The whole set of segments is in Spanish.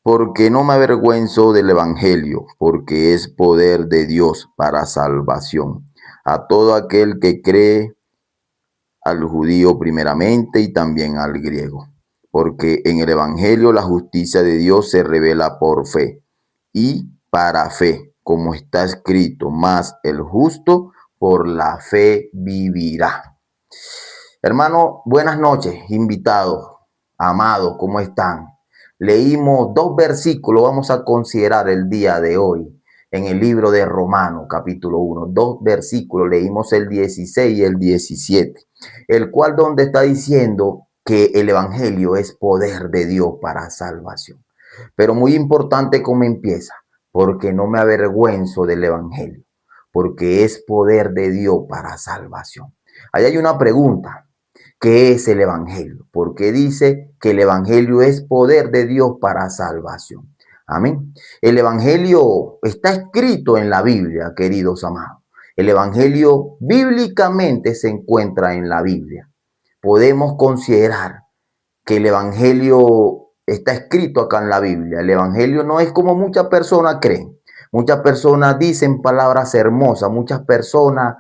Porque no me avergüenzo del Evangelio, porque es poder de Dios para salvación a todo aquel que cree, al judío primeramente y también al griego. Porque en el Evangelio la justicia de Dios se revela por fe y para fe, como está escrito, mas el justo por la fe vivirá. Hermano, buenas noches, invitados, amados, ¿cómo están? Leímos dos versículos, vamos a considerar el día de hoy en el libro de Romanos, capítulo 1. Dos versículos, leímos el 16 y el 17, el cual donde está diciendo que el evangelio es poder de Dios para salvación. Pero muy importante cómo empieza, porque no me avergüenzo del evangelio, porque es poder de Dios para salvación. Ahí hay una pregunta. ¿Qué es el evangelio? Porque dice que el evangelio es poder de Dios para salvación. Amén. El evangelio está escrito en la Biblia, queridos amados. El evangelio bíblicamente se encuentra en la Biblia. Podemos considerar que el evangelio está escrito acá en la Biblia. El evangelio no es como muchas personas creen. Muchas personas dicen palabras hermosas, muchas personas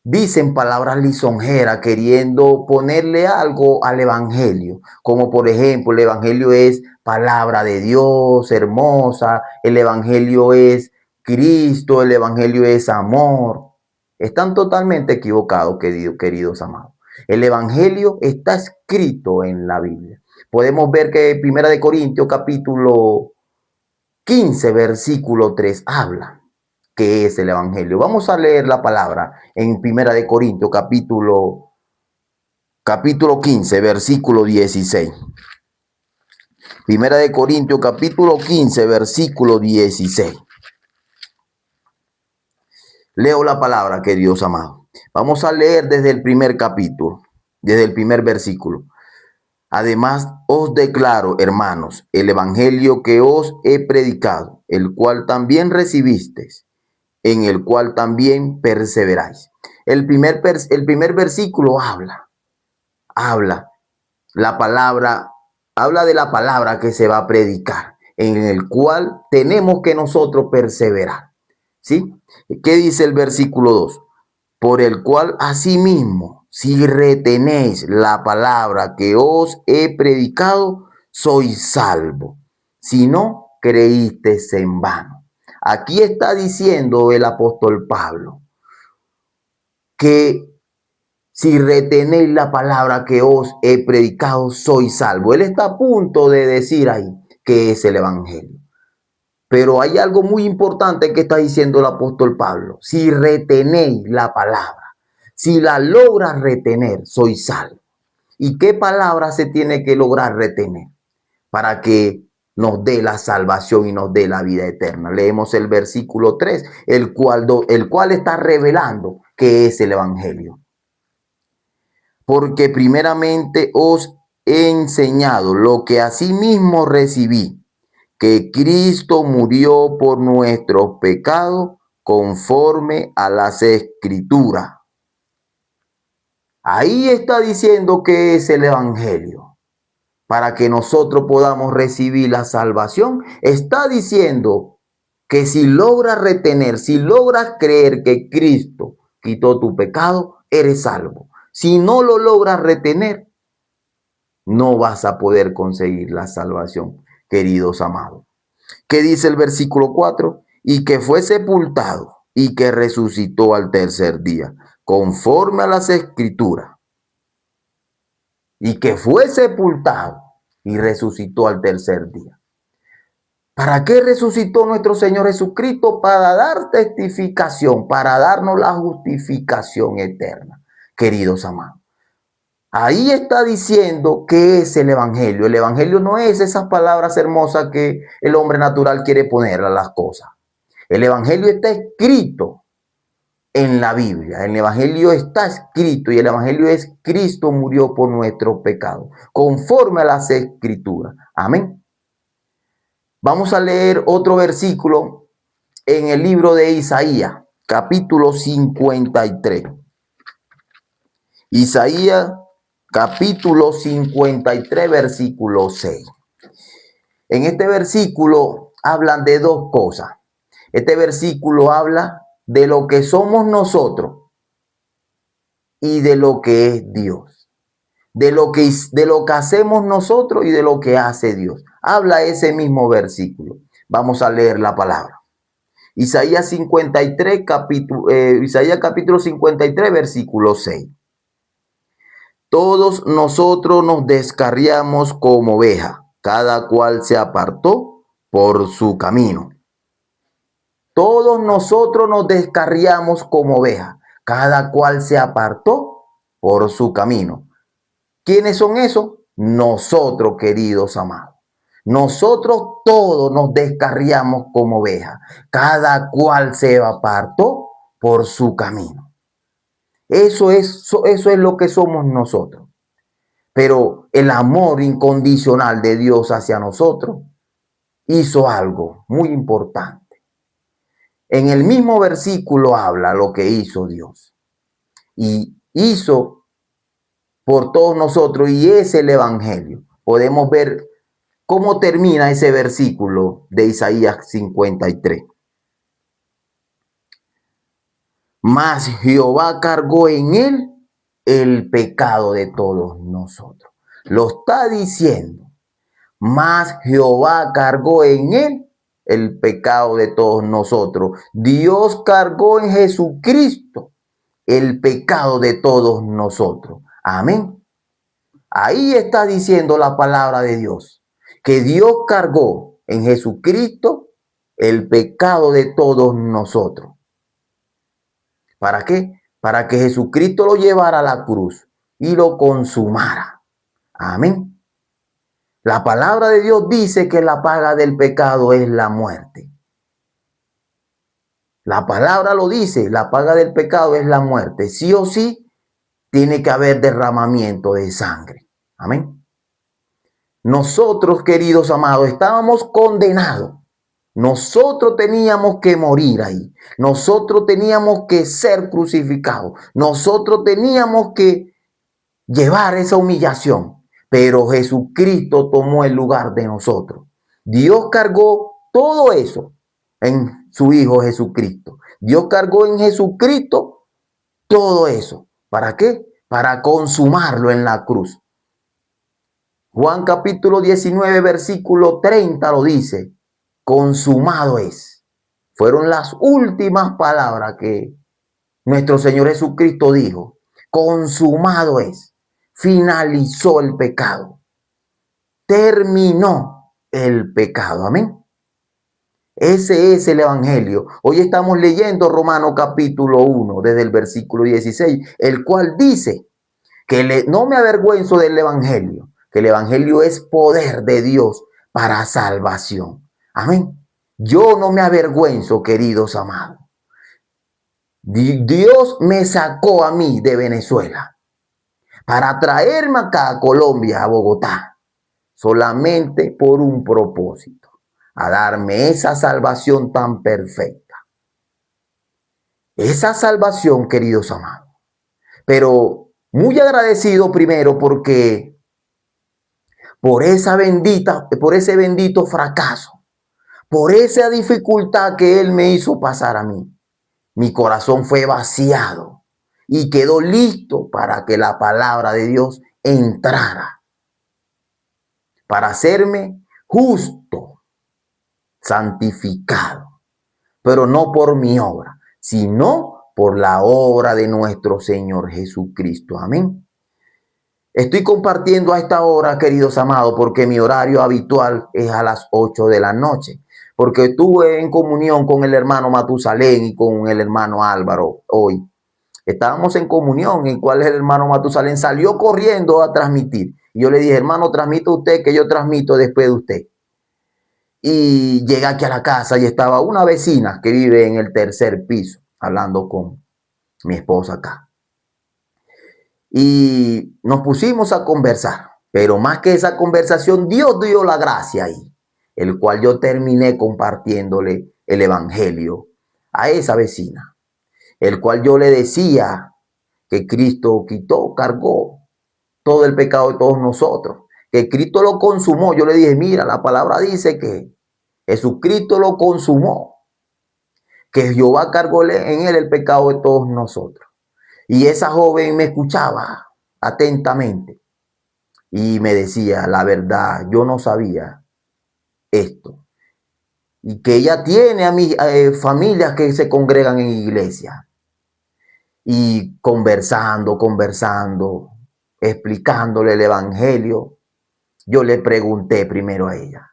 dicen palabras lisonjeras queriendo ponerle algo al evangelio, como por ejemplo el evangelio es palabra de Dios hermosa, el evangelio es Cristo, el evangelio es amor. Están totalmente equivocados, queridos amados. El evangelio está escrito en la Biblia. Podemos ver que 1 Corintios capítulo 15 versículo 3 habla que es el evangelio. Vamos a leer la palabra en 1 Corintios capítulo 15 versículo 16. 1 Corintios capítulo 15 versículo 16. Leo la palabra, queridos amados. Vamos a leer desde el primer capítulo, desde el primer versículo. Además, os declaro, hermanos, el evangelio que os he predicado, el cual también recibisteis, en el cual también perseveráis. El primer versículo habla la palabra, habla de la palabra que se va a predicar, en el cual tenemos que nosotros perseverar. ¿Sí? ¿Qué dice el versículo 2? Por el cual asimismo, si retenéis la palabra que os he predicado, sois salvo. Si no, creísteis en vano. Aquí está diciendo el apóstol Pablo que si retenéis la palabra que os he predicado, sois salvo. Él está a punto de decir ahí que es el evangelio. Pero hay algo muy importante que está diciendo el apóstol Pablo. Si retenéis la palabra, si la logras retener, sois salvo. ¿Y qué palabra se tiene que lograr retener para que nos dé la salvación y nos dé la vida eterna? Leemos el versículo 3, el cual está revelando que es el evangelio. Porque primeramente os he enseñado lo que asimismo recibí, que Cristo murió por nuestros pecados conforme a las Escrituras. Ahí está diciendo que es el evangelio. Para que nosotros podamos recibir la salvación, está diciendo que si logras retener, si logras creer que Cristo quitó tu pecado, eres salvo. Si no lo logras retener, no vas a poder conseguir la salvación, queridos amados. ¿Qué dice el versículo 4? Y que fue sepultado y que resucitó al tercer día, conforme a las Escrituras. Y que fue sepultado y resucitó al tercer día. ¿Para qué resucitó nuestro Señor Jesucristo? Para dar testificación, para darnos la justificación eterna, queridos amados. Ahí está diciendo que es el evangelio. El evangelio no es esas palabras hermosas que el hombre natural quiere poner a las cosas. El evangelio está escrito en la Biblia. El evangelio está escrito y el evangelio es Cristo murió por nuestro pecado, conforme a las Escrituras. Amén. Vamos a leer otro versículo en el libro de Isaías, capítulo 53. Isaías, capítulo 53, versículo 6. En este versículo hablan de dos cosas. Este versículo habla de lo que somos nosotros y de lo que es Dios. De lo que hacemos nosotros y de lo que hace Dios. Habla ese mismo versículo. Vamos a leer la palabra. Isaías 53, Isaías capítulo 53, versículo 6. Todos nosotros nos descarriamos como oveja, cada cual se apartó por su camino. Todos nosotros nos descarriamos como oveja, cada cual se apartó por su camino. ¿Quiénes son esos? Nosotros, queridos amados. Nosotros todos nos descarriamos como oveja, cada cual se apartó por su camino. Eso es lo que somos nosotros. Pero el amor incondicional de Dios hacia nosotros hizo algo muy importante. En el mismo versículo habla lo que hizo Dios. Y hizo por todos nosotros, y es el Evangelio. Podemos ver cómo termina ese versículo de Isaías 53. Mas Jehová cargó en él el pecado de todos nosotros. Lo está diciendo. Mas Jehová cargó en él el pecado de todos nosotros. Dios cargó en Jesucristo el pecado de todos nosotros. Amén. Ahí está diciendo la palabra de Dios, que Dios cargó en Jesucristo el pecado de todos nosotros. ¿Para qué? Para que Jesucristo lo llevara a la cruz y lo consumara. Amén. La palabra de Dios dice que la paga del pecado es la muerte. La palabra lo dice, la paga del pecado es la muerte. Sí o sí, tiene que haber derramamiento de sangre. Amén. Nosotros, queridos amados, estábamos condenados. Nosotros teníamos que morir ahí. Nosotros teníamos que ser crucificados. Nosotros teníamos que llevar esa humillación. Pero Jesucristo tomó el lugar de nosotros. Dios cargó todo eso en su Hijo Jesucristo. Dios cargó en Jesucristo todo eso. ¿Para qué? Para consumarlo en la cruz. Juan capítulo 19, versículo 30 lo dice. Consumado es. Fueron las últimas palabras que nuestro Señor Jesucristo dijo. Consumado es. Finalizó el pecado. Terminó el pecado. Amén. Ese es el Evangelio. Hoy estamos leyendo Romanos capítulo 1, desde el versículo 16, el cual dice que no me avergüenzo del Evangelio, que el Evangelio es poder de Dios para salvación. Amén. Yo no me avergüenzo, queridos amados. Dios me sacó a mí de Venezuela para traerme acá a Colombia, a Bogotá, solamente por un propósito, a darme esa salvación tan perfecta. Esa salvación, queridos amados. Pero muy agradecido primero porque por ese bendito fracaso, por esa dificultad que Él me hizo pasar a mí, mi corazón fue vaciado y quedó listo para que la palabra de Dios entrara, para hacerme justo, santificado, pero no por mi obra, sino por la obra de nuestro Señor Jesucristo. Amén. Estoy compartiendo a esta hora, queridos amados, porque mi horario habitual es a las 8 de la noche, porque estuve en comunión con el hermano Matusalén y con el hermano Álvaro hoy. Estábamos en comunión, en cual el hermano Matusalén salió corriendo a transmitir. Y yo le dije, hermano, transmita usted, que yo transmito después de usted. Y llegué aquí a la casa y estaba una vecina que vive en el tercer piso, hablando con mi esposa acá. Y nos pusimos a conversar, pero más que esa conversación, Dios dio la gracia ahí, el cual yo terminé compartiéndole el Evangelio a esa vecina, el cual yo le decía que Cristo cargó todo el pecado de todos nosotros, que Cristo lo consumó. Yo le dije, mira, la palabra dice que Jesucristo lo consumó, que Jehová cargó en él el pecado de todos nosotros. Y esa joven me escuchaba atentamente y me decía, la verdad, yo no sabía esto. Y que ella tiene a mis familias que se congregan en iglesia. Y conversando, explicándole el evangelio, yo le pregunté primero a ella,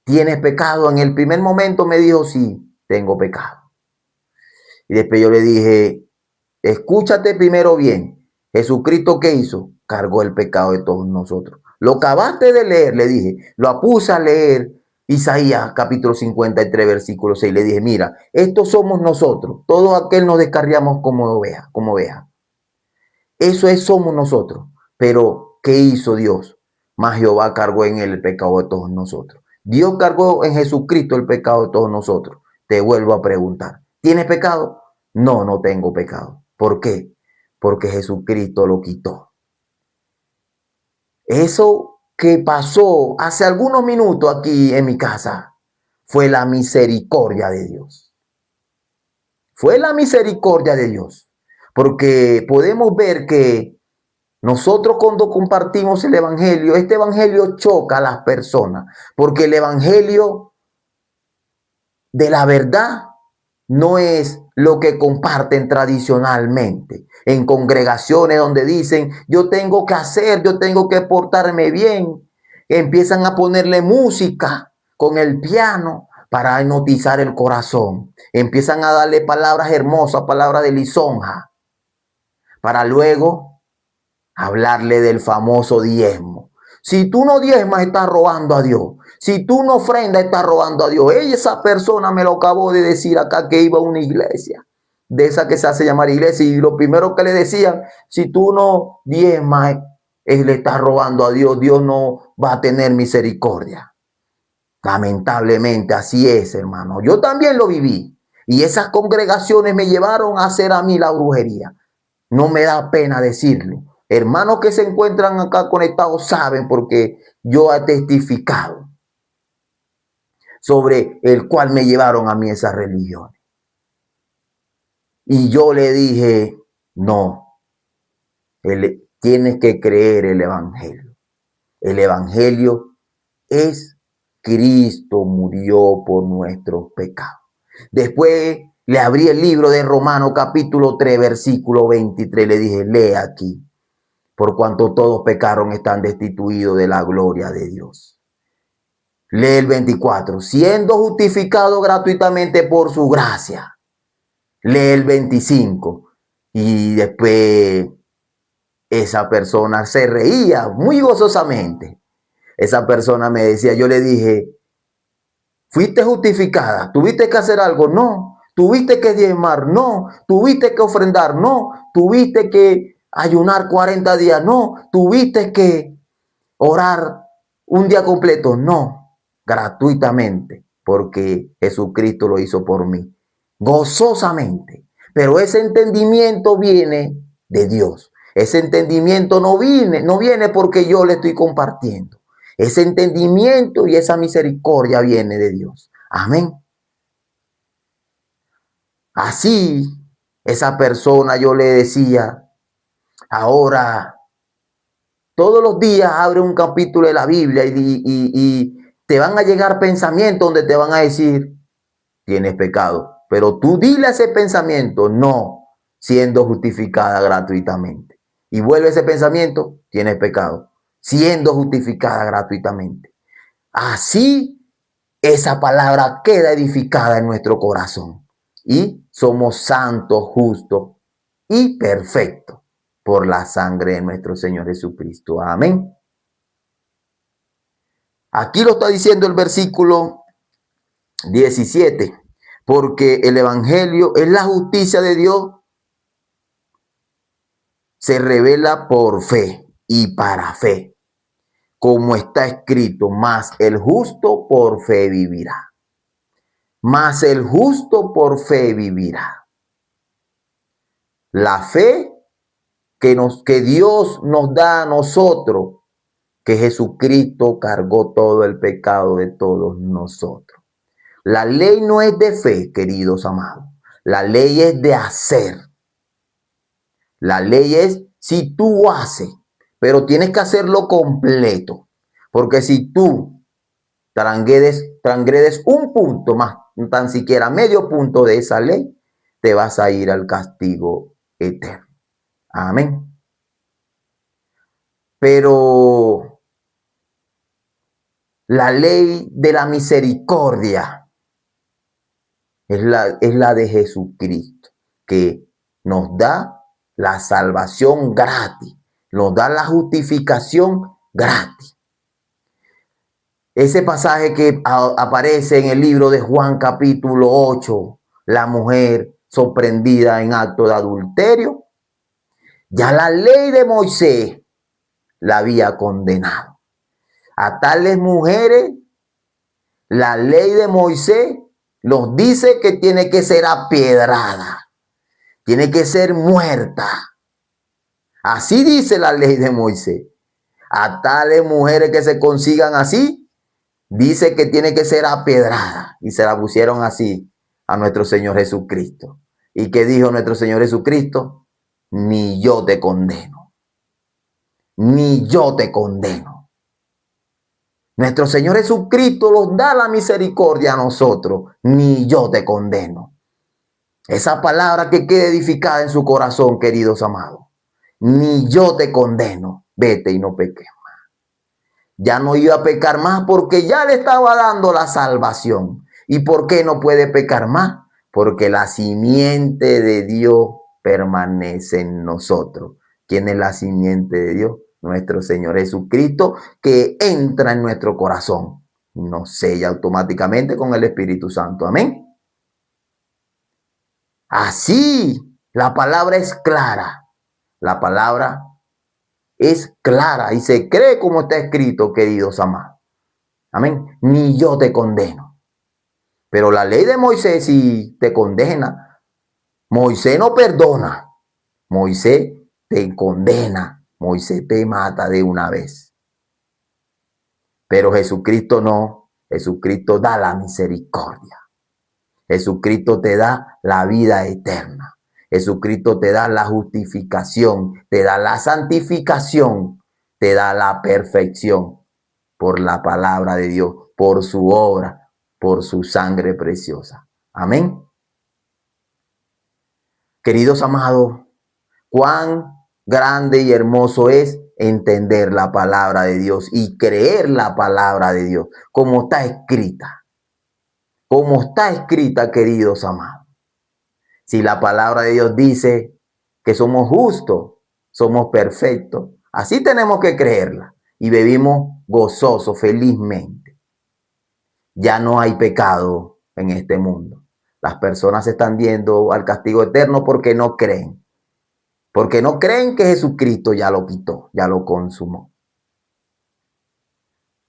¿tienes pecado? En el primer momento me dijo, sí, tengo pecado. Y después yo le dije, escúchate primero bien. Jesucristo, ¿qué hizo? Cargó el pecado de todos nosotros. Lo acabaste de leer, le dije. Lo puse a leer Isaías capítulo 53, versículo 6. Le dije, mira, estos somos nosotros. Todo aquel nos descarriamos como oveja. Eso somos nosotros. Pero, ¿qué hizo Dios? Mas Jehová cargó en él el pecado de todos nosotros. Dios cargó en Jesucristo el pecado de todos nosotros. Te vuelvo a preguntar, ¿tienes pecado? No, no tengo pecado. ¿Por qué? Porque Jesucristo lo quitó. Eso que pasó hace algunos minutos aquí en mi casa fue la misericordia de Dios. Fue la misericordia de Dios. Porque podemos ver que nosotros cuando compartimos el evangelio, este evangelio choca a las personas. Porque el evangelio de la verdad no es lo que comparten tradicionalmente en congregaciones donde dicen yo tengo que hacer, yo tengo que portarme bien. Empiezan a ponerle música con el piano para hipnotizar el corazón. Empiezan a darle palabras hermosas, palabras de lisonja, para luego hablarle del famoso diezmo. Si tú no diezmas, estás robando a Dios. Si tú no ofrendas, estás robando a Dios. Esa persona me lo acabó de decir acá, que iba a una iglesia, de esa que se hace llamar iglesia, y lo primero que le decían, si tú no diezmas, le estás robando a Dios. Dios no va a tener misericordia. Lamentablemente así es, hermano. Yo también lo viví. Y esas congregaciones me llevaron a hacer a mí la brujería. No me da pena decirlo. Hermanos que se encuentran acá conectados saben, porque yo he testificado sobre el cual me llevaron a mí esas religiones. Y yo le dije, no, tienes que creer el evangelio. El evangelio es Cristo murió por nuestros pecados. Después le abrí el libro de Romanos capítulo 3, versículo 23. Le dije, lee aquí. Por cuanto todos pecaron, están destituidos de la gloria de Dios. Lee el 24. Siendo justificado gratuitamente por su gracia. Lee el 25. Y después esa persona se reía muy gozosamente. Esa persona me decía, yo le dije, ¿fuiste justificada? ¿Tuviste que hacer algo? No. ¿Tuviste que diezmar? No. ¿Tuviste que ofrendar? No. ¿Tuviste que ayunar 40 días? No. ¿Tuviste que orar un día completo? No. Gratuitamente, porque Jesucristo lo hizo por mí. Gozosamente. Pero ese entendimiento viene de Dios. Ese entendimiento no viene porque yo le estoy compartiendo. Ese entendimiento y esa misericordia viene de Dios. Amén. Así, esa persona yo le decía, ahora, todos los días abre un capítulo de la Biblia y te van a llegar pensamientos donde te van a decir, tienes pecado. Pero tú dile a ese pensamiento, no, siendo justificada gratuitamente. Y vuelve ese pensamiento, tienes pecado, siendo justificada gratuitamente. Así esa palabra queda edificada en nuestro corazón y somos santos, justos y perfectos por la sangre de nuestro Señor Jesucristo. Amén. Aquí lo está diciendo el versículo 17, porque el evangelio es la justicia de Dios, se revela por fe y para fe, como está escrito, mas el justo por fe vivirá. Mas el justo por fe vivirá. La fe que Dios nos da a nosotros que Jesucristo cargó todo el pecado de todos nosotros. La ley no es de fe, queridos amados. La ley es de hacer. La ley es si tú haces, pero tienes que hacerlo completo. Porque si tú transgredes un punto más, tan siquiera medio punto de esa ley, te vas a ir al castigo eterno. Amén. Pero la ley de la misericordia es la de Jesucristo, que nos da la salvación gratis, nos da la justificación gratis. Ese pasaje que aparece en el libro de Juan capítulo 8, la mujer sorprendida en acto de adulterio, ya la ley de Moisés la había condenado. A tales mujeres, la ley de Moisés nos dice que tiene que ser apiedrada, tiene que ser muerta. Así dice la ley de Moisés. A tales mujeres que se consigan así, dice que tiene que ser apiedrada. Y se la pusieron así a nuestro Señor Jesucristo. ¿Y qué dijo nuestro Señor Jesucristo? Ni yo te condeno. Ni yo te condeno. Nuestro Señor Jesucristo nos da la misericordia a nosotros. Ni yo te condeno. Esa palabra que quede edificada en su corazón, queridos amados. Ni yo te condeno. Vete y no peques más. Ya no iba a pecar más porque ya le estaba dando la salvación. ¿Y por qué no puede pecar más? Porque la simiente de Dios permanece en nosotros. ¿Quién es la simiente de Dios? Nuestro Señor Jesucristo, que entra en nuestro corazón y nos sella automáticamente con el Espíritu Santo. Amén. Así, la palabra es clara. La palabra es clara y se cree como está escrito, queridos amados. Amén. Ni yo te condeno. Pero la ley de Moisés sí te condena. Moisés no perdona. Moisés te condena. Moisés te mata de una vez. Pero Jesucristo no. Jesucristo da la misericordia. Jesucristo te da la vida eterna. Jesucristo te da la justificación, te da la santificación, te da la perfección por la palabra de Dios, por su obra, por su sangre preciosa. Amén. Queridos amados, cuán grande y hermoso es entender la palabra de Dios y creer la palabra de Dios como está escrita. Como está escrita, queridos amados. Si la palabra de Dios dice que somos justos, somos perfectos, así tenemos que creerla y vivimos gozosos, felizmente. Ya no hay pecado en este mundo. Las personas se están yendo al castigo eterno porque no creen. Porque no creen que Jesucristo ya lo quitó, ya lo consumó.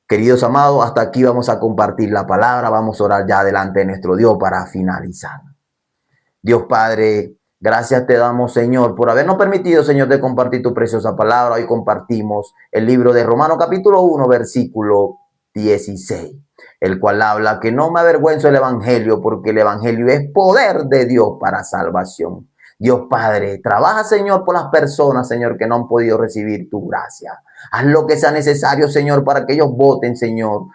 Queridos amados, hasta aquí vamos a compartir la palabra. Vamos a orar ya delante de nuestro Dios para finalizar. Dios Padre, gracias te damos, Señor, por habernos permitido, Señor, de compartir tu preciosa palabra. Hoy compartimos el libro de Romanos capítulo 1, versículo 16, el cual habla que no me avergüenzo del evangelio, porque el evangelio es poder de Dios para salvación. Dios Padre, trabaja, Señor, por las personas, Señor, que no han podido recibir tu gracia. Haz lo que sea necesario, Señor, para que ellos voten, Señor,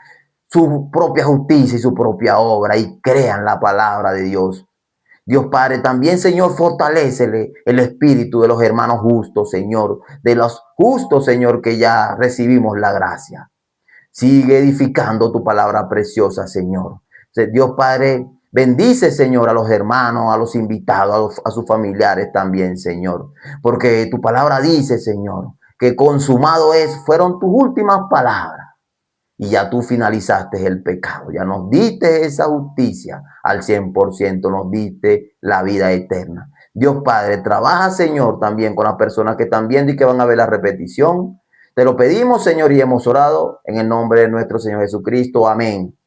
su propia justicia y su propia obra y crean la palabra de Dios. Dios Padre, también, Señor, fortalécele el espíritu de los hermanos justos, Señor, de los justos, Señor, que ya recibimos la gracia. Sigue edificando tu palabra preciosa, Señor. Dios Padre, bendice, Señor, a los hermanos, a los invitados, a sus familiares también, Señor. Porque tu palabra dice, Señor, que consumado fueron tus últimas palabras. Y ya tú finalizaste el pecado. Ya nos diste esa justicia al 100%. Nos diste la vida eterna. Dios Padre, trabaja, Señor, también con las personas que están viendo y que van a ver la repetición. Te lo pedimos, Señor, y hemos orado en el nombre de nuestro Señor Jesucristo. Amén.